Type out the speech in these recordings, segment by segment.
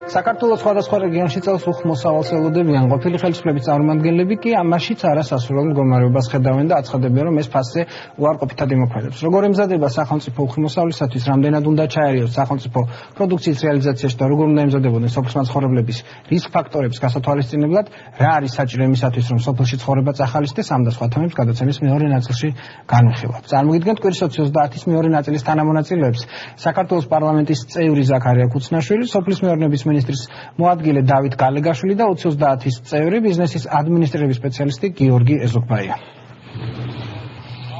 საქართველოს სხვადასხვა რეგიონში წელს უხმოსავალს ელოდებიან ყოფილი ხელისუფლების წარმომადგენლები კი ამაშიც არასასურველ მდგომარეობას ხედავენ და აცხადებენ, რომ ეს ფასზე უარყოფითად იმოქმედებს. როგორ ემზადება სახელმწიფო უხმოსავლისათვის, რამდენად უნდა ჩაერიოს სახელმწიფო პროდუქციის რეალიზაციაში და როგორ უნდა ემზადებოდნენ სოფლის მაცხოვრებლების რისკ ფაქტორების გასათვალისწინებლად, რა არის საჭირო იმისათვის, რომ სოფელში ცხოვრება წახალისდეს, ამ და სხვა თემებს გადაცემის მეორე ნაწილში განვიხილავთ. წარმოგიდგენთ კვირის 20-ის მეორე ნაწილის თანამონაწილეებს საქართველოს პარლამენტის წევრი ზაქარია ქუცნაშვილი, სოფლის მეურნეობის მინისტრის მოადგილე დავით გალეგაშვილი და 20-ის წევრი ბიზნესის ადმინისტრირების სპეციალისტი გიორგი ეზოქბაია.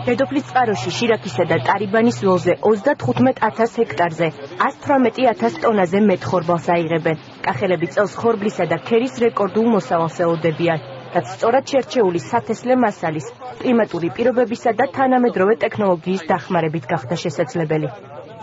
დედოფლის წყაროში შირაქისა და ტარიბანის ველზე 35,000 ჰექტარზე 118,000 ტონაზე მეტხორბალს აიღებენ. კახელები წელს ხორბლისა და ქერის რეკორდულ მოსავალს ელოდებიან, რაც სწორად შერჩეული სათესლე მასალის, კლიმატური პირობებისა და თანამედროვე ტექნოლოგიის დახმარებით გახდა შესაძლებელი.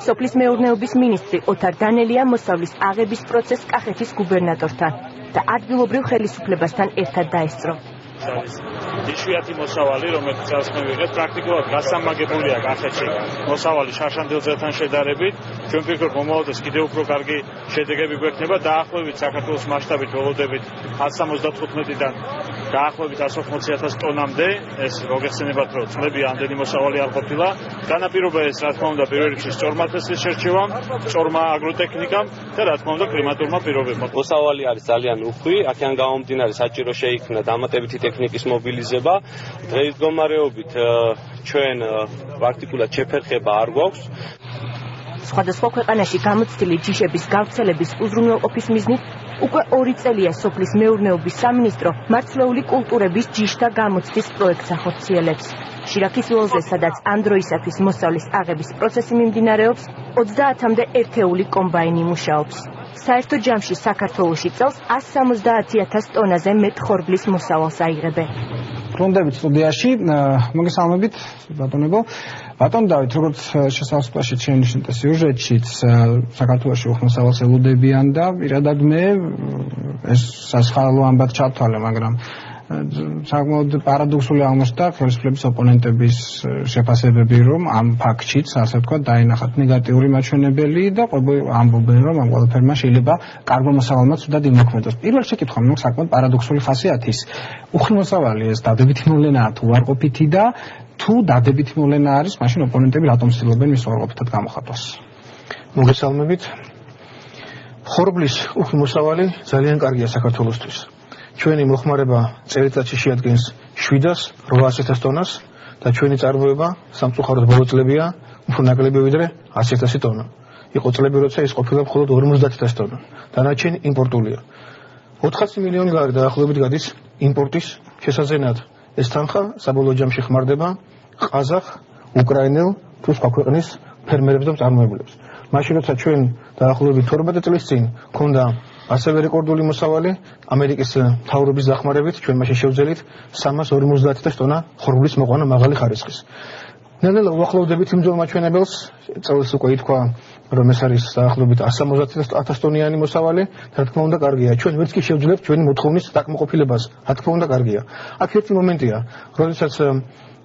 სოფლის მეურნეობის მინისტრი ოთარ დანელია მოსავლის აღების პროცესს კახეთის გუბერნატორთან და ადგილობრივ ხელისუფლებასთან ერთად დაესწრო. იშვიათი მოსავალი, რომელიც წელს მე ვიღებ, პრაქტიკულად გასამაგებულია კახეთში მოსავალი შარშანდელზეთან შედარებით. ჩვენ ვფიქრობ, მომავალდეც კიდევ უფრო კარგი შედეგები გვექნება. დაახლოებით საქართველოს მასშტაბით ველოდებით 175-დან დაახლოებით 180,000 ტონამდე. ეს მოგეხსენებათ, რომ წლები ამდენი მოსავალი არ ყოფილა. განაპირობა ეს, რა თქმა უნდა, პირველ რიგში სწორმათესლის შერჩევამ, სწორმა აგროტექნიკამ და რა თქმა უნდა, კლიმატურმა პირობებმა. მოსავალი არის ძალიან უხვი, აქედან გამომდინარე საჭირო შეიქმნა დამატებითი ტექნიკის მობილიზება. დღეს მდგომარეობით ჩვენ პრაქტიკულად შეფერხება არ გვაქვს. სხვადასხვა ქვეყანაში გამოცდილი ჯიშების გავრცელების უზრუნველყოფის მიზნით უკვე 2 წელია სოფლის მეურნეობის სამინისტრო მარცვლეული კულტურების ჯიშთა გამოცდის პროექტს ახორციელებს. შირაქის ველზე, სადაც ამ დროისათვის მოსავლის აღების პროცესი მიმდინარეობს, 30-მდე ერთეული კომბაინი მუშაობს. საერთო ჯამში საქართველოში წელს 170,000 ტონაზე მეტ ხორბლის მოსავალს აიღებენ. ბრუნდებით სტუდიაში, მოგესალმებით ბატონებო. ბატონ დავით, როგორც შესაძლოა შენიშნეთ სიუჟეტშიც, საქართველოში უხმოსავალს ელოდებიან და პირადად მე ეს სასხალო ამბად ჩავთვალე, მაგრამ საკმაოდ პარადოქსული აღმოჩნდა ხელისუფლების ოპონენტების შეფასებები, რომ ამ ფაქტშიც, ასე ვთქვათ, დაინახათ ნეგატიური მაჩვენებელი და ამბობენ, რომ ამ ყველაფერმა შეიძლება კარგო მოსავალმაც უდად იმოქმედოს. პირველ შეკითხვა მაქვს საკმაოდ პარადოქსული ხასიათის. უხმოსავალი ეს დადებითი მოვლენაა თუ უარყოფითი და თუ დადებითი მოვლენა არის, მაშინ ოპონენტები რატომ ცდილობენ მის უარყოფითად გამოხატვას? მოგესალმებით. ხორბლის უხმოსავალი ძალიან კარგია საქართველოსთვის. ჩვენი მოხმარება წელიწადში შეადგენს 700-800 ტონას და ჩვენი წარმოება სამწუხაროდ ბოლო წლებია უფრო ნაკლები ვიდრე 100,000 ტონა. იყო წლები, როცა ის ყოფილა მხოლოდ 50,000 ტონა. დანარჩენი იმპორტულია. 400 მილიონი ლარი დაახლოებით გადის იმპორტის შესაძენად. ეს თანხა საბოლოო ჯამში ხმარდება ყაზახ, უკრაინელ თუ სხვა ქვეყნის ფერმერებს და მწარმოებლებს. მაშინ როცა ჩვენ დაახლოებით 12 წლის წინ ქონდა ასევე რეკორდული მოსავალი ამერიკის მთავრობის დახმარებით, ჩვენ მაშინ შევძელით 350,000 ტონა ხორბლის მოყვანა მაღალი ხარისხის. ნელ-ნელა უახლოვდებით იმ ძველ მაჩვენებელს, წელს უკვე ითქვა, რომ ეს არის დაახლოებით 170,000 ტონიანი მოსავალი, რა თქმა უნდა კარგია. ჩვენ ვერც კი შევძლებთ ჩვენი მოთხოვნის დაკმაყოფილებას, რა თქმა უნდა კარგია. აქ ერთი მომენტია, როდესაც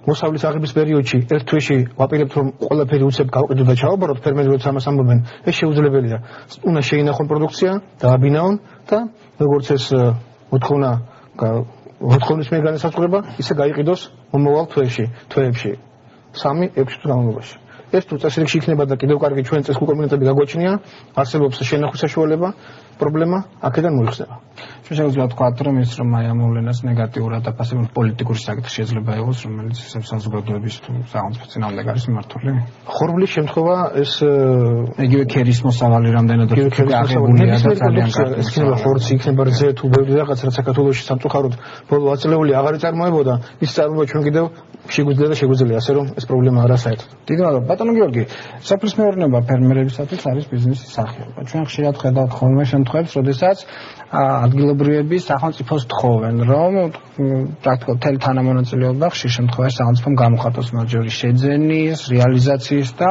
მოსავლის აღების პერიოდში ერთ თვეში ვაპირებთ, რომ ყველაფერი უცებ გავყიდოთ და ჩავაბაროთ, ფერმერები ამას ამბობენ, ეს შეუძლებელია. უნდა შეინახონ პროდუქცია, დააბინაონ და როგორც ეს მოთხოვნის მიერ განსაზღვრება, ისე გაიყიდოს მომავალ თვეებში 3-6 თვის განმავლობაში. ეს თუ წესრიგში იქნება და კიდევ კარგი ჩვენ წესკომპონენტები გაგვაჩნია, არსებობს შენახვის საშუალება, პრობლემა აქედან მოიხსნება. ჩვენ შეგვიძლია ვთქვათ, რომ ის რომ აი ამ მოვლენას ნეგატიურად აფასებენ პოლიტიკური საკითხი შეიძლება იყოს, რომელიც საზოგადოების თუ სახელმწიფოს წინააღმდეგ არის მიმართული. ხორბლის შემთხვევა ეს იგივე ქერის მოსავალი რამდენად აღებულია და ძალიან კარგი. იქნება ხორცი, იქნება რძე თუ ბევრი რაღაც, რაც საქართველოში სამწუხაროდ ბოლო 10 წლეული აღარ იწარმოებოდა, ის წარმოება ჩვენ კიდევ შეგვიძლია ასე რომ ეს პრობლემა არა საერთოდ. დიდი მადლობა. ბატონო გიორგი, სოფლის მეურნეობა ფერმერებისათვის არის ბიზნესის სახეობა. ჩვენ ხშირად ხედავთ ხოლმე შემთხვევებს, როდესაც ადგილობრივები სახელმწიფოს თხოვენ, რომ პრაქტიკულად მთელი თანამონაწილეობა ხშირ შემთხვევაში სახელმწიფომ გამოხატოს მათ შორის შეძენის, რეალიზაციის და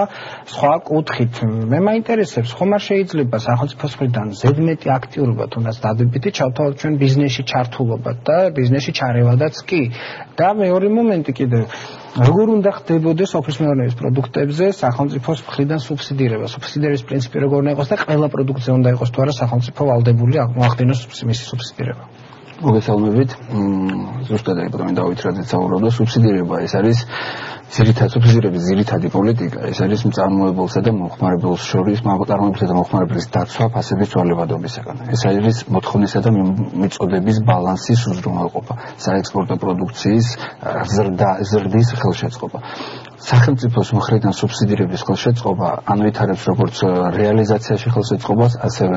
სხვა კუთხით. მე მაინტერესებს, ხომ არ შეიძლება სახელმწიფოს მხრიდან ზედმეტი აქტიურობა თუნდაც დადებითი ჩავთვალოთ ჩვენ ბიზნესში ჩართულობად და ბიზნესში ჩარევადაც კი. და მეორე მომენტი კიდევ როგორ უნდა ხდებოდეს სოფლის მეურნეობის პროდუქტებზე სახელმწიფოს მხრიდან სუბსიდირება? სუბსიდირების პრინციპი როგორ უნდა იყოს და ყველა პროდუქტზე უნდა იყოს თუ არა სახელმწიფო ვალდებული მოახდინოს მისი სუბსიდირება? მოგესალმებით. ზუსტად აი პრომენ დავითრადეთ საუბრობდა სუბსიდირება ეს არის სუბსიდირების ძირითადი პოლიტიკა ეს არის მწარმოებელსა და მომხმარებელს შორის მწარმოებელსა და მომხმარებლის დაცვა ფასების ცვალებადობისაგან. ეს არის მოთხოვნისა და მიწოდების ბალანსის უზრუნველყოფა, საექსპორტო პროდუქციის ზრდის ხელშეწყობა. სახელმწიფოს მხრიდან სუბსიდირების ხელშეწყობა ანვითარებს როგორც რეალიზაციაში ხელშეწყობას, ასევე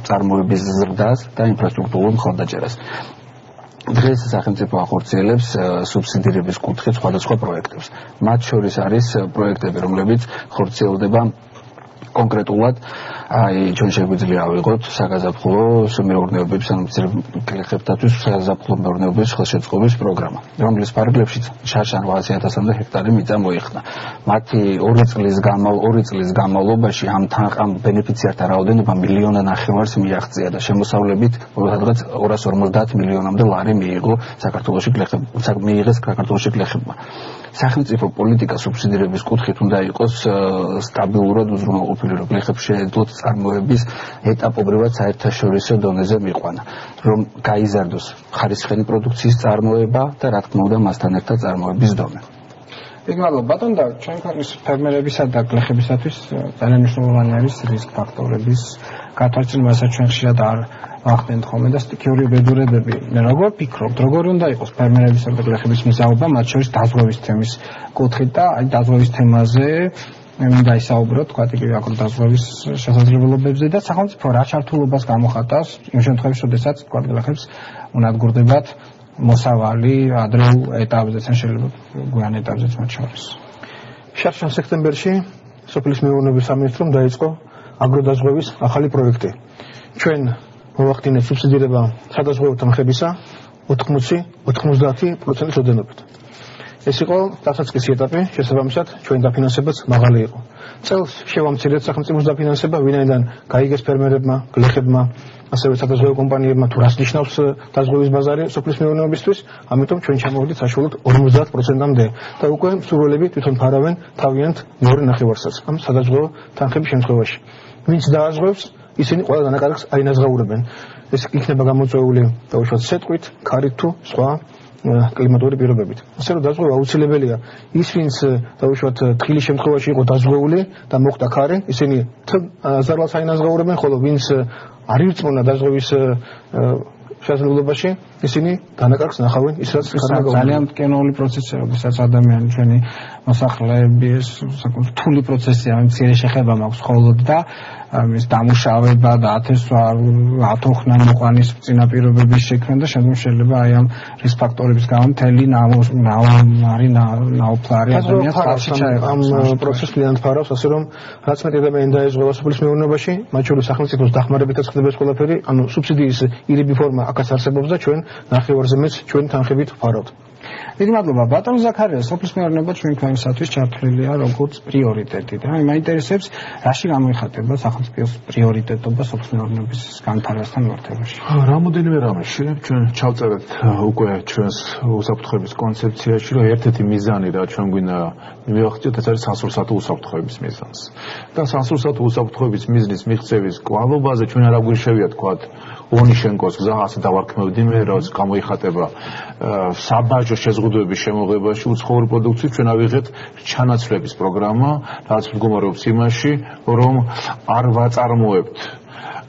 წარმოების ზრდას და ინფრასტრუქტურულ მხარდაჭერას. დღეს სახელმწიფო ახორციელებს სუბსიდირების კუთხით სხვადასხვა პროექტებს. მათ შორის არის პროექტები, რომლებიც ხორციელდება კონკრეტულად აი ჩვენ შეგვიძლია ავიღოთ საგაზაფხულო მეურნეობების ანუ გლეხებთათვის საგაზაფხულო მეურნეობების ხელშეწყობის პროგრამა, რომლის ფარგლებში შარშან 800,000 ჰექტარი მიწა მოიხსნა. მათი 2 წლის განმავლობაში ამ ბენეფიციართა რაოდენობა 1.5 მილიონს მიაღწია და შემოსავლებით სადღაც 250 მილიონამდე ლარი მიიღეს საქართველოში გლეხებმა. სახელმწიფო პოლიტიკა სუბსიდირების კუთხით უნდა იყოს სტაბილურად უზრუნველყოფილი, რომ გლეხებს შეეძლოთ წარმოების ეტაპობრივად საერთაშორისო დონეზე მიყვანა, რომ გაიზარდოს ხარისხიანი პროდუქციის წარმოება და რა თქმა უნდა მასთან ერთად წარმოების დონე. მადლობა ბატონო და ჩვენ ქვეყნის ფერმერებისა და გლეხებისათვის ძალიან მნიშვნელოვანი არის რისკ ფაქტორების გათვალისწინება, რასაც ჩვენ ხშირად არ ვახდენთ ხოლმე და სტიქიური უბედურებები. მე როგორ ფიქრობთ, როგორ უნდა იყოს ფერმერებისა და გლეხების მისაღობა, მათ შორის დაზღვევის თემის კუთხით და აი დაზღვევის თემაზე მე მინდა ისაუბრო თქვა იგივე აგროდაზღვევის შესაძლებლობებზე და სახელმწიფო რა ჩართულობას გამოხატავს იმ შემთხვევაში, როდესაც თქვა გლეხებს უნდათ გურდებათ მოსავალი ადრეულ ეტაპზე, შეიძლება გვიან ეტაპზეც მათ შორის. შარშან სექტემბერში სოფლის მეურნეობის სამინისტრომ დაიწყო აგროდაზღვევის ახალი პროექტი. ჩვენ მოვახდინეთ სუბსიდირება სადაზღვევო თანხებისა 80-90% ოდენობით. ეს იყო დასაწყისი ეტაპი, შესაბამისად ჩვენ დაფინანსებაც მაღალი იყო. წელს შევამცირეთ სახელმწიფოს დაფინანსება, ვინაიდან გაიგეს ფერმერებმა, გლეხებმა, ასევე სადაზღვევო კომპანიებმა თუ რას ნიშნავს დაზღვევის ბაზარი სოფლის მეურნეობისთვის, ამიტომ ჩვენ ჩამოვიდით საშუალოდ 50%-მდე და უკვე მსურველები თვითონ ფარავენ თავიანთ მეორე ნახევარსაც ამ სადაზღვევო თანხების შემთხვევაში. ვინც დააზღვევს, ისინი ყველა დანაკარგს აინაზღაურებენ. ეს იქნება გამოწვეული დაუშვათ სეტყვით, ქარით თუ სხვა კლიმატური პირობებით. ასე რომ დაზღვევა აუცილებელია. ის ვინც დაუშვათ თხილის შემთხვევაში იყო დაზღვეული და მოხდა ქარი, ისინი ზარალს აინაზღაურებენ, ხოლო ვინც არ ირწმუნა დაზღვევის შესაძლებლობაში, ისინი დანაკარგს ნახავენ, ისაც ძალიან მტკივნეული პროცესია, როდესაც ადამიანი ჩვენი მოსახლეების საკუთარ რთული პროცესია, მცირე შეხება მაქვს მხოლოდ და მის დამუშავება და ათესვა ათოხნა მოყვანის წინაპირობების შექმნა და შეიძლება აი ამ რისკ ფაქტორების გამო მთელი ნაოფლარი ადამიანს ხალხში ჩაეყოს. ამ პროცესს ძალიან ფარავს, ასე რომ რაც მეტი ადამიანი დაეზღვევა სოფლის მეურნეობაში, მათ შორის სახელმწიფოს დახმარებითაც ხდება ეს ყველაფერი, ანუ სუბსიდიის ირიბი ფორმა აქაც არსებობს და ჩვენ ნახევარზე მეც ჩვენ თანხებით ვფარავთ. მადლობა ბატონ ზაქარია, სოფლის მეურნეობა ჩვენ ქვეყნისათვის ჩართვლილია როგორც პრიორიტეტი და მაინტერესებს რაში გამოიხატება სახელმწიფოს პრიორიტეტობა სოფლის მეურნეობის განვითარებასთან მიმართებაში. რამოდენიმე რამეში ჩვენ ჩავწერეთ უკვე ჩვენს უსაფრთხოების კონცეფციაში, რომ ერთ-ერთი მიზანი რა ჩვენ გვინდა მივახციოთ, ეს არის სასურსათო უსაფრთხოების მიზანს. და სასურსათო უსაფრთხოების მიზნის მიღწევის კვალობაზე ჩვენ არ აგვირჩევია თქვა ონიშენკოს გზა, ასე დავარქმევდი მე, რაც გამოიხატება საბაჟო შეზღუდვების შემოღებაში უცხოური პროდუქციის ჩვენ ავიღეთ ჩანაცვლების პროგრამა, რაც მდგომარეობს იმაში, რომ არ ვაწარმოებთ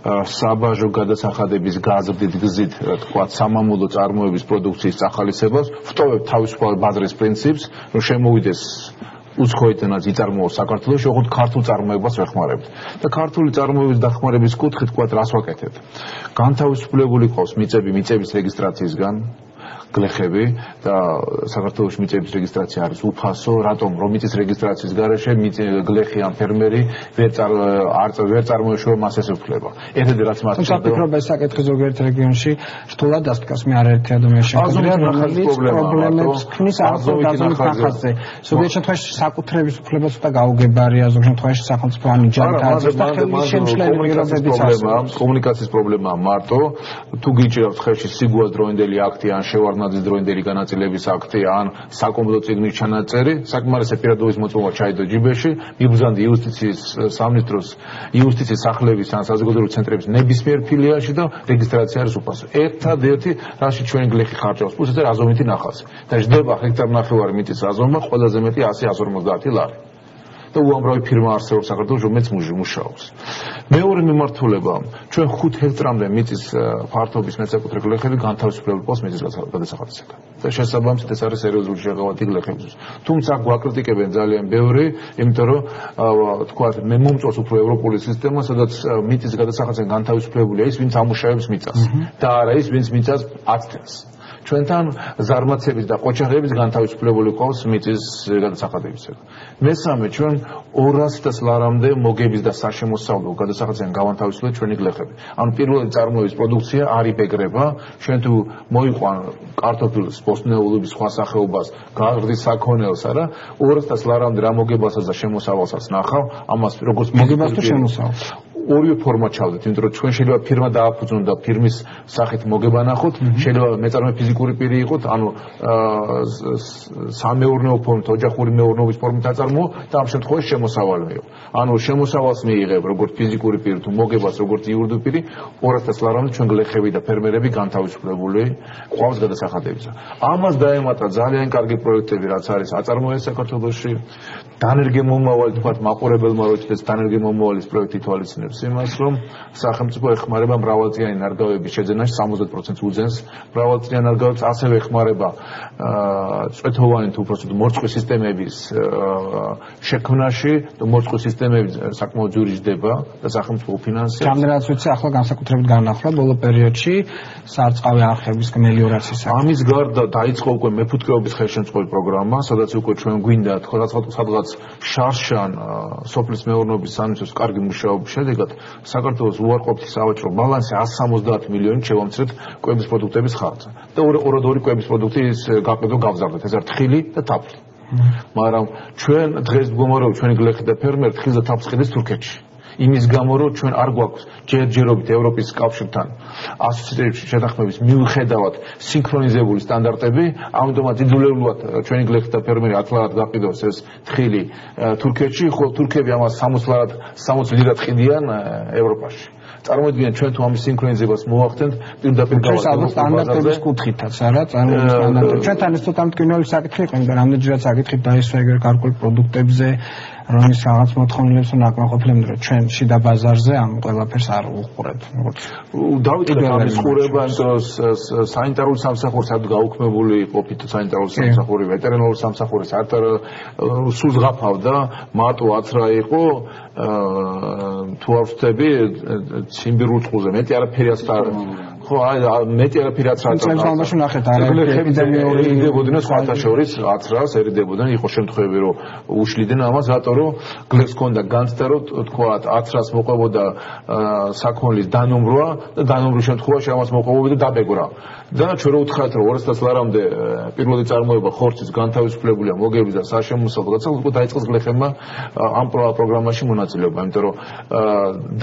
საბაჟო გადასახადების გაზრდით გზით, რა თქვა, სამამულო წარმოების პროდუქციის წახალისებას, ვტოვებთ თავისუფალ ბაზრის პრინციპს, რომ შემოვიდეს უცხოეთანაც იწარმოოს საქართველოში, ოღონდ ქართულ წარმოებას ვეხმარებთ. და ქართული წარმოების დახმარების კუთხით თქვა, რას ვაკეთებთ? განთავისუფლებული ყავს მიწების რეგისტრაციისგან, გლეხები და საქართველოს მიწების რეგისტრაცია არის უფასო, რატომ რომ მიწის რეგისტრაციის გარეშე გლეხი ან ფერმერი ვერ წარმოეშვა მას ეს უფლება. ერთ-ერთი რაც მას თუმცა ფიქრობ ეს საკითხი ზოგიერთ რეგიონში რთულად დასტკას მე არაერთი ადამიანი შეხვედრია, რომელიც პრობლემებს ქმნის აღზრდაზოვის თანხაზე. ზოგიერთ შემთხვევაში საკუთრების უფლება ცოტა გაუგებარია, ზოგიერთ შემთხვევაში სახელმწიფო ანიჯარი დააძლევს და ხელის შემშლელი პირობებიც არსებობს. კომუნიკაციის პრობლემაა მარტო, თუ გიჭირავს ხელში სიგუას დროინდელი აქტი ან შევარდნა ხურნაძის დროინდელი განაწილების აქტი ან საკომბლო წიგნის ჩანაწერი, საკმარისი პირადობის მოწმობა ჩაიდო ჯიბეში, მიბრძანდი იუსტიციის სამინისტროს იუსტიციის სახლების ან საზოგადოებრივი ცენტრების ნებისმიერ ფილიალში და რეგისტრაცია არის უფასო. ერთადერთი რაში ჩვენი გლეხი ხარჯავს პლუს ეს აზომითი ნახაზი. და ჯდება ჰექტარ ნახევარი მიწის აზომა ყველაზე მეტი 100-150 ლარი. და უამრავი ფირმა არსებობს საქართველოს, რომელიც მუშაობს. მეორე მიმართულება, ჩვენ 5 ჰექტრამდე მიწის ფართობის მეცაკუთრე გლეხები განთავისუფლებული ყავს მიწის გადასახადისაგან. და შესაბამისად ეს არის სერიოზული შეღავათი გლეხებისთვის. თუმცა გვაკრიტიკებენ ძალიან ბევრი, იმიტომ რომ თქვა მე მომწონს უფრო ევროპული სისტემა, სადაც მიწის გადასახადისაგან განთავისუფლებულია ის, ვინც ამუშავებს მიწას და არა ის, ვინც მიწას აცდენს. ჩვენთან ზარმაცების და ყოჩაღების განთავისუფლებული ყავს მიწის გადასახადებისაგან. მესამე, ჩვენ 200 ლარამდე მოგების და საშემოსავლო გადასახადისაგან გავანთავისუფლეთ ჩვენი გლეხები. ანუ პირველი წარმოების პროდუქცია არ იბეგრება, ჩვენ თუ მოიყვან კარტოფილს, ბოსტნეულობის სხვა სახეობას, გაღრდის საქონელს, არა, 200 ლარამდე რა მოგებასაც და შემოსავალსაც ნახავ, ამას როგორც მოგებას თუ შემოსავალს. ორივე ფორმა ჩავდეთ, იმიტომ რომ ჩვენ შეიძლება ფირმა დააფუძნოთ და ფირმის სახით მოგება ნახოთ, შეიძლება მეწარმე ფიზიკური პირი იყოთ, ანუ სამეურნეო ფორმით, ოჯახური მეურნეობის ფორმით აწარმოო და ამ შემთხვევაში შემოსავალი მიიღო. ანუ შემოსავალს მიიღებ როგორც ფიზიკური პირი თუ მოგებას როგორც იურიდიული პირი 200 ლარამდე ჩვენ გლეხები და ფერმერები განთავისუფლებული ყავს გადასახადებისა. ამას დაემატა ძალიან კარგი პროექტები, რაც არის აწარმოეს საქართველოში. დანერგე მომავალი თქვა მაყურებელმა რო იცოდეს დანერგე მომავალის პროექტი თვალისწინებს იმას, რომ სახელმწიფო ეხმარება მრავალწლიანი ნარგავების შეძენაში 70% უძენს მრავალწლიან ნარგავებს, ასევე ეხმარება წვეთოვანი თუ უпроსტოდ მორწყვის სისტემების შექმნაში და მორწყვის სისტემები საკმაოდ ძვირიჯდება და სახელმწიფო ფინანსებს. რამდენადაც ვიცი, ახლა განსაკუთრებით განახლა ბოლო პერიოდში სარწყავი არხების მელიორაციის ამის გარდა დაიწყო უკვე მეფუტკრეობის ხელშემწყობი პროგრამა, სადაც უკვე ჩვენ გვინდა სადღაც შარშან სოფლის მეურნეობის სამინისტროს კარგი მუშაობის შედეგად საქართველოს უარყოფითი სავაჭრო ბალანსი 170 მილიონით შევამცირეთ კვების პროდუქტების ხარჯზე. და ორი კვების პროდუქტის გაყიდვა გავზარდეთ, ეს არის თხილი და თაფლი. მაგრამ ჩვენ დღეს მდგომარეობთ ჩვენი გლეხი და ფერმერი თხილს და თაფლს ყიდეს თურქეთში. იმის გამო რომ ჩვენ არ გვაქვს ჯერჯერობით ევროპის კავშირთან ასოციაციების შეთანხმების მიუხედავად სინქრონიზებული სტანდარტები, ამიტომაც იძულებლად ჩვენი გლეხი და ფერმერი 10 ლარად გაყიდოს ეს თხილი თურქეთში, ხო თურქები ამას 60 ლირად ყიდიან ევროპაში. წარმოიდგინეთ ჩვენ თუ ამის სინქრონიზებას მოვახდენთ პირდაპირ სტანდარტების კუთხითაც, არა, წარმოების სტანდარტები. ჩვენთან ეს ცოტა მტკივნეული საკითხი იყო, იმიტომ რამდენჯერაც საკითხი დაისვა ეგრე კარგული პროდუქტებზე, რომის რაღაც მოთხოვნილებს უნდა აკმაყოფილებდეთ, რომ ჩვენ შიდა ბაზარზე ამ ყველაფერს არ უყურებთ. დავიწყეთ ამის ყურება, იმიტომ რომ სანიტარული სამსახური სადღაც გაუქმებული ყოფით, სანიტარული სამსახური, ვეტერინარული სამსახური საერთოდ სულ ზღაფავდა, მარტო 10 რა იყო, თუ არ ვწდები ციმბირულ წყულზე მეტი არაფერი არ ხო აი მეტი არაფერი არ წამბაში ნახეთ ეპიდემიური დებოდნენ სხვათა შორის 10 რას ერიდებოდნენ, იყო შემთხვევები რომ უშლიდნენ ამას, რატო რომ გლეხს ჰქონდა განცდა რომ თქვა 10 რას მოყვებოდა საქონლის დანომრვა და დანომრვის შემთხვევაში ამას მოყვებოდა დაბეგრა. და ჩვენ რო უთხრათ რომ 200 ლარამდე პირველი წარმოება ხორცის განთავისუფლებულია მოგების და საშემოსავლო გადასახადს, უკვე დაიწყეს გლეხებმა ამ პროგრამაში მონაწილეობა, იმიტომ რომ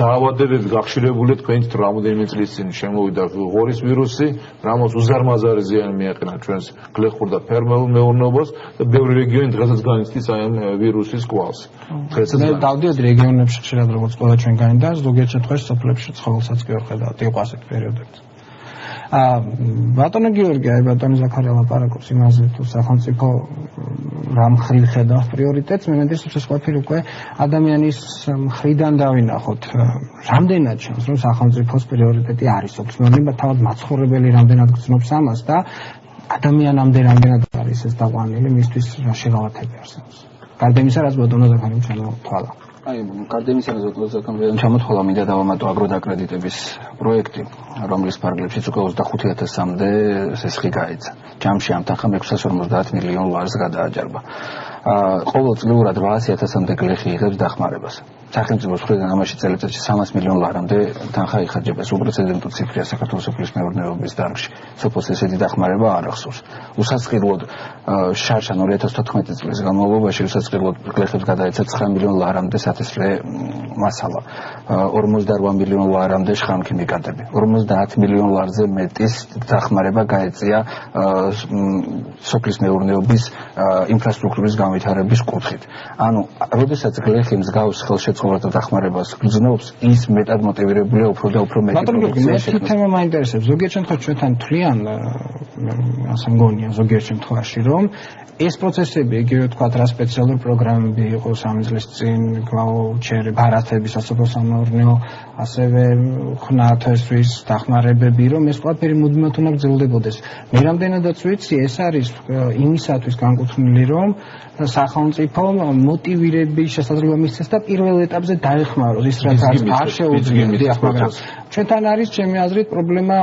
დაავადებები გახშირებული თქვენით რომ რამოდენიმე წლის წინ შემოვიდა ღორის ვირუსი, რამაც უზარმაზარი ზიანი მიაყენა ჩვენს გლეხურ და ფერმერულ მეურნეობას და ბევრი რეგიონი დღესაც განიცდის აი ამ ვირუსის კვალს. მე დავდიოდ რეგიონებში ხშირად როგორც ყველა ჩვენგანი და ზოგიერთ შემთხვევაში სოფლებში ცხოველსაც კი ვერ ხედავთ, იყო ასეთ პერიოდები. ბატონო გიორგი, აი ბატონი ზაქარია ლაპარაკობს იმაზე, თუ სახელმწიფო რა მხრივ ხედავს პრიორიტეტს, მე მენდებს ეს ყოფილი უკვე ადამიანის მხრიდან დავინახოთ. რამდენად ჩანს, რომ სახელმწიფოს პრიორიტეტი არის ოფიციალურად, თავად მაცხოვრებელი რამდენად გრძნობს ამას და ადამიანამდე რამდენად არის ეს დაყვანილი, მისთვის რა შეღავათები არსებობს. გარდა იმისა, რაც ბატონო ზაქარიამ ჩამოთვალა. აი, გარდა იმისა, რაც ბატონო ზაქარიამ ჩამოთვალა, მინდა დავამატო აგროდაკრედიტების პროექტი, რომლის ფარგლებშიც უკვე 25000-მდე სესხი გაეცა. ჯამში ამ თანხამ 650 მილიონ ლარს გადააჯარბა. ყოველწლიურად 800000-მდე გლეხი იღებს დახმარებას. სახელმწიფოს მხრიდან ამაში წელიწადში 300 მილიონ ლარამდე თანხა იხარჯება. უპრეცედენტო ციფრია საქართველოს სოფლის მეურნეობის დარგში. სოფლს ესეთი დახმარება არ ახსოვს. უსაწყილოდ შარშან 2014 წლის განმავლობაში უსაწყილოდ გლეხებს გადაეცა 9 მილიონ ლარამდე სათესლე მასალა. 48 მილიონ ლარამდე შხამქიმიკატები. $10 მილიონ-ზე მეტის დახმარება გაეწია სოფლის მეურნეობის ინფრასტრუქტურის განვითარების კუთხით. ანუ, როდესაც გლეხი მსგავს ხელშეწყობათა დახმარებას გრძნობს, ის მეტად მოტივირებულია უფრო და უფრო მეტი პროდუქცია შექმნას. თემა მაინტერესებს. ზოგიერთ შემთხვევაში ჩვენთან თვლიან, ასე მგონია ზოგიერთ შემთხვევაში, რომ ეს პროცესები, იგივე ვთქვათ, რა სპეციალური პროგრამები იყო 3 წლის წინ, ვაუჩერი, ბარათები, სასოფლო სამეურნეო, ასევე ხნათესვის დახმარებები, რომ ეს ყველაფერი მუდმივად უნდა გრძელდებოდეს. მე რამდენადაც ვიცი, ეს არის იმისათვის განკუთვნილი, რომ სახელმწიფო მოტივირების შესაძლებლობა მისცეს და პირველ ეტაპზე დაეხმაროს ის რაც არის არ შეუძლია, მაგრამ ჩვენთან არის ჩემი აზრით პრობლემა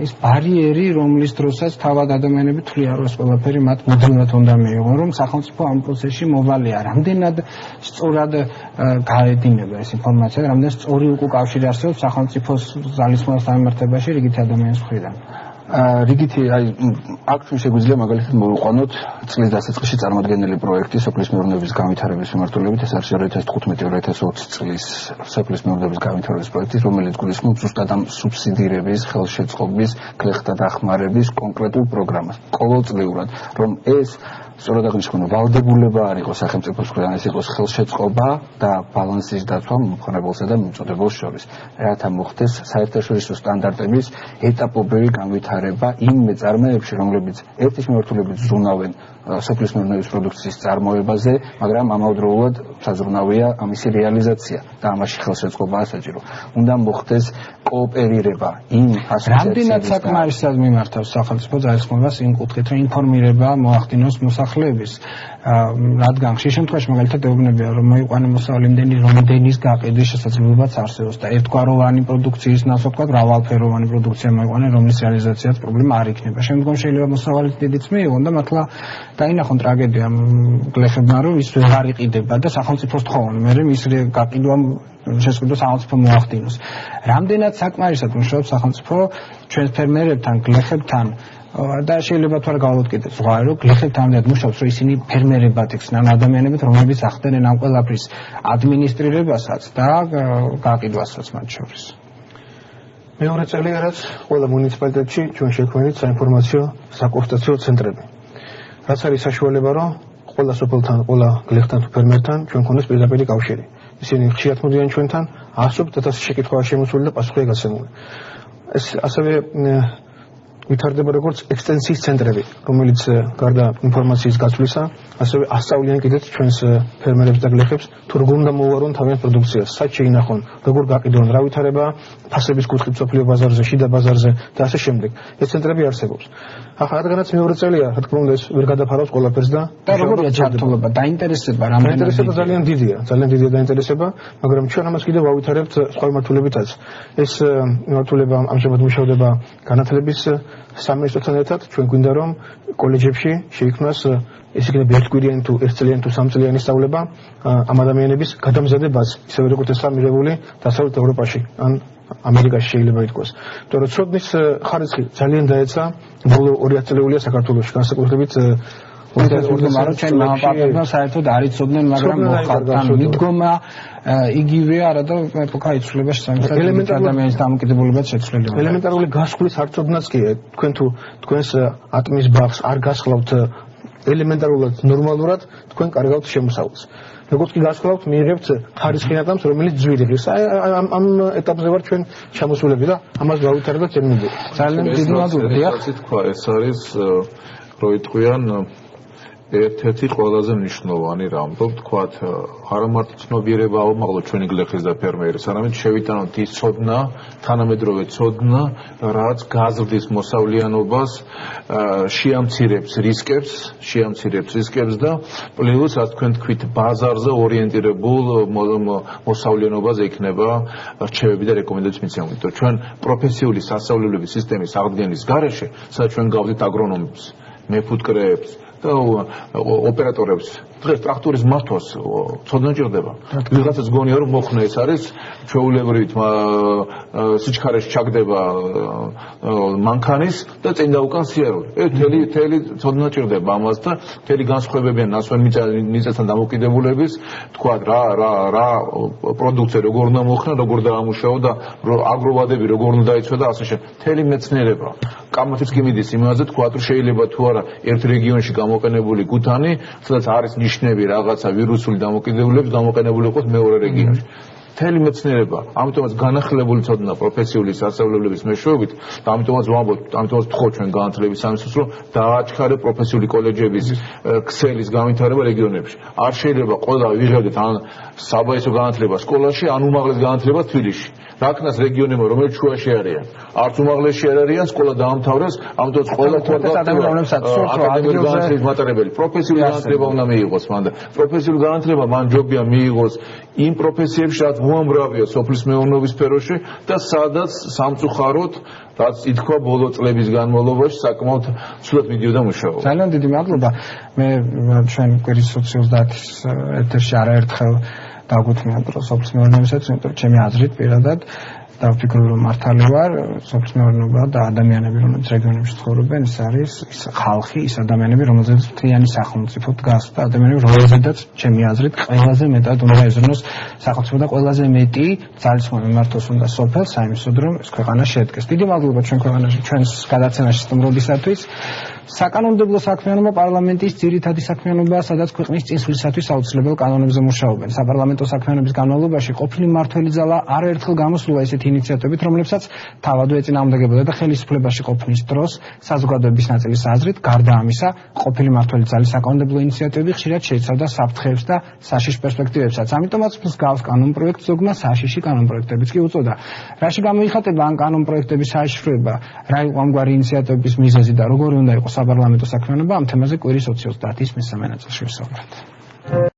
ის ბარიერი, რომლის დროსაც თავად ადამიანები თვლიან, რომ ეს ყველაფერი მათ მუდმივად უნდა მიიღონ, რომ სახელმწიფო ამ პროცესში მოვალეა. რამდენად სწორად გაედინება ეს ინფორმაცია, რამდენად სწორი უკავშირი არსებობს სახელმწიფოს ძალისხმევის დამემართებაში რიგითი ადამიანის მხრიდან. რიგითი, აქ ჩვენ შეგვიძლია მაგალითად მოვიყვანოთ წლის დასაწყისში წარმოდგენილი პროექტი სოფლის მეურნეობის განვითარების მიმართულებით, ეს არის 2015-2020 წლის სოფლის მეურნეობის განვითარების პროექტი, რომელიც გულისხმობს ზუსტად ამ სუბსიდირების, ხელშეწყობის, გლეხთა დახმარების კონკრეტულ პროგრამას. ყოველწლიურად, რომ ეს სწორად აღნიშნული ვალდებულება არ იყოს სახელმწიფოს მხრიდან, ეს იყოს ხელშეწყობა და ბალანსის დაცვა მომხმარებელსა და მიმწოდებელს შორის. რათა მოხდეს საერთაშორისო სტანდარტების ეტაპობრივი განვითარება იმ მეწარმეებში, რომლებიც ერთის მიმართულებით ზრუნავენ სოფლის მეურნეობის პროდუქციის წარმოებაზე, მაგრამ ამავდროულად საზრუნავია ამისი რეალიზაცია და ამაში ხელშეწყობაა საჭირო. უნდა მოხდეს კოოპერირება იმ ასოციაციებთან. რამდენად საკმარისად მიმართავს სახელმწიფო ძალისხმევას იმ კუთხით, რომ ინფორმირება მოახდინოს მოსახლეების, რადგან ხშირ შემთხვევაში მაგალითად ეუბნებიან, რომ მოიყვანე მოსავალი იმდენი, რომდენის გაყიდვის შესაძლებლობაც არსებობს და ერთგვაროვანი პროდუქციის ნაცვლად მრავალფეროვანი პროდუქცია მოიყვანე, რომლის რეალიზაციაც პრობლემა არ იქნება. შემდგომ შეიძლება მოსავალი დიდიც მიიღონ და მართლა დაინახონ ტრაგედია გლეხებმა, რომ ის ვერ იყიდება და სახელმწიფოს თხოვონ, მერე ის გაყიდვა შესაძლოა სახელმწიფო მოახდინოს. რამდენად საკმარისად მუშაობს სახელმწიფო ჩვენს ფერმერებთან, გლეხებთან და შეიძლება თუ არა გავუვოთ კიდე ზღვარი, რომ გლეხებთან ამდენად მუშაობს, რომ ისინი ფერმერებად იქცნენ ადამიანებით, რომლებიც ახდენენ ამ ყველაფრის ადმინისტრირებასაც და გაყიდვასაც მათ შორის. მეორე წელია, რაც ყველა მუნიციპალიტეტში ჩვენ შექმნით საინფორმაციო საკონსულტაციო ცენტრები. რაც არის საშუალება, რომ ყველა სოფელთან, ყველა გლეხთან თუ ფერმერთან ჩვენ გქონდეს პირდაპირი კავშირი. ისინი ხშირად მოდიან ჩვენთან, ასობით 1000 შეკითხვაა შემოსული და პასუხია გაცემული. ეს ასევე ვითარდება როგორც ექსტენსიის ცენტრები, რომელიც გარდა ინფორმაციის გაცვლისა, ასევე ასწავლიან კიდეც ჩვენს ფერმერებს და გლეხებს, თუ როგორ უნდა მოუვარონ თავიანთ პროდუქციას, სად შეინახონ, როგორ გაყიდონ, რა ვითარება ფასების კუთხით სოფლიო ბაზარზე, შიდა ბაზარზე და ასე შემდეგ. ეს ცენტრები არსებობს. ახლა რადგანაც მეორე წელია, რა თქმა უნდა, ეს ვერ გადაფარავს ყველაფერს და როგორია ჩართულობა, დაინტერესება, დაინტერესება ძალიან დიდია დაინტერესება, მაგრამ ჩვენ ამას კიდევ ავითარებთ სხვა მიმართულებითაც. ეს მიმართულება ამჟამად მუშავდება განათლების სამინისტროსთან ერთად. ჩვენ გვინდა რომ კოლეჯებში შეიქმნას ეს იქნება ერთკვირიანი თუ ერთწლიანი თუ სამწლიანი სწავლება ამ ადამიანების გადამზადებას, ისევე როგორც ეს მიღებული დასავლეთ ევროპაში ან ამერიკაში შეიძლება ითქვას. იმიტომ რომ ცოდნის ხარისხი ძალიან დაეცა ბოლო 2 წელიწადია საქართველოში, განსაკუთრებით ჩვენ მამაპაპებმა საერთოდ არ იცოდნენ, მაგრამ მოხარდა მიდგომა იგივე არა და ეპოქა იცვლება შესაძლებელი ადამიანის დამოკიდებულებაც შეცვლილია. ელემენტარული გასხლის არცოდნაც კი თქვენ თუ თქვენს ატმის ბაღს არ გასხლავთ ელემენტარულად ნორმალურად, თქვენ კარგავთ შემოსავალს. როგორც კი გასხლავთ, მიიღებთ ხარისხიანადამს, რომელიც ძვირიღის. ამ ეტაპზე ვარ ჩვენ ჩამოსულები და ამას გავითარებთ წერმობილი. ძალიან დიდი მადლობა. ეს არის რო იტყვიან ერთ-ერთი ყველაზე მნიშვნელოვანი რამ, რომ თქვათ, არა მარტო ცნობიერება აუმაღლოთ ჩვენი გლეხის და ფერმერის, არამედ შევიტანოთ ის ცოდნა, თანამედროვე ცოდნა, რაც გაზრდის მოსავლიანობას, შეამცირებს რისკებს და პლუს, რაც თქვენ თქვით, ბაზარზე ორიენტირებულ მოსავლიანობაზე იქნება რჩევები და რეკომენდაციები მიცემული. ჩვენ პროფესიული სასწავლებლების სისტემის აღდგენის გარეშე, სადაც ჩვენ გავდით აგრონომებს, მეფუტკრეებს, და ოპერატორებს დღეს ტრაქტორის მართვას ცოდნა ჭირდება. ვიღაცას გონია რომ მოხნე ეს არის ჩვეულებრივ სიჩქარეში ჩაგდება მანქანის და წინ დაუკან სიარული. თელი ცოდნა ჭირდება ამას და თელი განსხვავებიან ნასვენ მიწასთან დამოკიდებულების, თქვა რა პროდუქცია როგორ უნდა მოხნა, როგორ დაამუშავა და აგროვადები როგორ უნდა დაიცვა და ასე შემდეგ. თელი მეცნიერება. კამათიც კი მიდის იმაზე, თქვა რომ შეიძლება თუ არა ერთ რეგიონში გამოყენებული გუთანი, სადაც არის ნიშნები რაღაცა ვირუსული დამოკიდებულების გამოყენებული იყოს მეორე რეგიონში. მთელი მეცნიერება, ამიტომაც განახლებული ცოდნა პროფესიული სასწავლებლების მეშვეობით და ამიტომაც ვამბობთ, ამიტომაც ვთხოვთ ჩვენ განათლების სამინისტროს, რომ დააჩქარე პროფესიული კოლეჯების ქსელის განვითარება რეგიონებში. არ შეიძლება ყველა ვიღებდეთ ან საბაისო განათლება სკოლაში, ან უმაღლეს განათლება თბილისში. რა ქნას რეგიონებმა, რომელიც შუაში არიან. არც უმაღლესში არ არიან, სკოლა დაამთავრეს, ამიტომაც ყველა აკადემიური განათლების მატარებელი პროფესიული განათლება უნდა მიიღოს მან და პროფესიული განათლება მან ჯობია მიიღოს იმ პროფესიებში, რაც უამრავია სოფლის მეურნეობის სფეროში და სადაც სამწუხაროდ რაც ითქვა ბოლო წლების განმავლობაში საკმაოდ ცუდად მიდიოდა მუშაობა. ძალიან დიდი მადლობა. მე ჩვენ კვირის 20-30-ის ეთერში არაერთხელ დაგვუთმია დრო სოფლის მეურნეობისათვის, იმიტომ რომ ჩემი აზრით პირადად და ვფიქრობ რომ მართალი ვარ, სოფლის მეურნეობა და ადამიანები, რომლებიც რეგიონებში ცხოვრობენ, ეს არის ის ხალხი, ის ადამიანები, რომელზეც მთლიანი სახელმწიფო დგას და ადამიანები, რომელზედაც ჩემი აზრით ყველაზე მეტად უნდა ეზრუნოს სახელმწიფო და ყველაზე მეტი ძალისხმევა მიმართოს უნდა სოფელს, საიმისოდ რომ ეს ქვეყანა შედგეს. დიდი მადლობა ჩვენ ქვეყანაში, ჩვენს გადაცემაში სტუმრობისათვის. საკანონმდებლო საქმიანობა პარლამენტის ძირითადი საქმიანობაა, სადაც ქვეყნის წინსვლისათვის აუცილებელ კანონებზე მუშაობენ. საპარლამენტო საქმიანობის განმავლობაში ყოფილი მმართველი ძალა არაერთხელ გამოსულა ისეთი ინიციატივებით, რომლებსაც თავად ეწინააღმდეგებოდა და ხელისუფლებაში ყოფნის დროს საზოგადოების ნაწილის აზრით, გარდა ამისა, ყოფილი მმართველი ძალის საკანონმდებლო ინიციატივები ხშირად შეიცავდა საფრთხეებს და საშიშ პერსპექტივებსაც. ამიტომაც მსგავს კანონპროექტს ზოგმა საშიში კანონპროექტებიც კი უწოდა. რაში გამოიხატება ამ კანონპროექტების საშიშროება, რა იყო ამგვარი ინიციატივების მიზეზი და როგორი უნდა იყოს საპარლამენტო საქმიანობა, ამ თემაზე კვირის 20-30-ის მესამე ნაწილში ვისაუბრებთ.